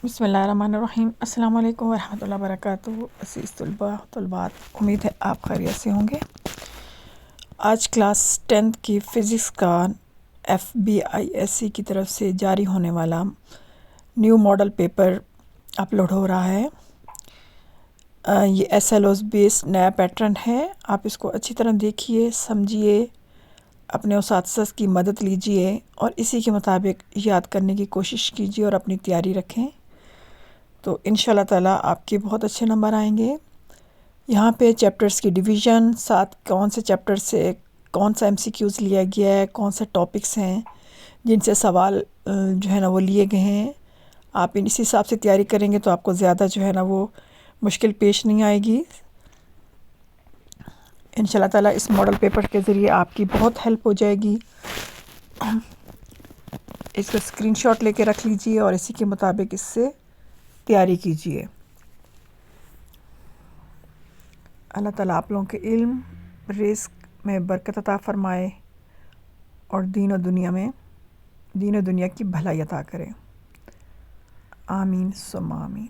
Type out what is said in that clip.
بسم اللہ الرحمن الرحیم۔ السلام علیکم ورحمۃ اللہ وبرکاتہ۔ عزیز طلبات، امید ہے آپ خیریت سے ہوں گے۔ آج کلاس 10th کی فزکس کا FBISC کی طرف سے جاری ہونے والا نیو ماڈل پیپر اپلوڈ ہو رہا ہے۔ یہ SLOS بیسڈ نیا پیٹرن ہے۔ آپ اس کو اچھی طرح دیکھیے، سمجھیے، اپنے اساتذہ کی مدد لیجئے اور اسی کے مطابق یاد کرنے کی کوشش کیجیے اور اپنی تیاری رکھیں، تو انشاءاللہ تعالیٰ آپ کے بہت اچھے نمبر آئیں گے۔ یہاں پہ چیپٹرز کی ڈویژن، ساتھ کون سے چیپٹر سے کون سا MCQs لیا گیا ہے، کون سے ٹاپکس ہیں جن سے سوال جو ہے نا وہ لیے گئے ہیں، آپ اسی حساب سے تیاری کریں گے تو آپ کو زیادہ جو ہے نا وہ مشکل پیش نہیں آئے گی۔ انشاءاللہ تعالیٰ اس ماڈل پیپر کے ذریعے آپ کی بہت ہیلپ ہو جائے گی۔ اس کا اسکرین شاٹ لے کے رکھ لیجئے اور اسی کے مطابق اس سے تیاری کیجیے۔ اللہ تعالیٰ آپ لوگوں کے علم، رزق میں برکت عطا فرمائے اور دین و دنیا کی بھلائی عطا کرے۔ آمین ثم آمین۔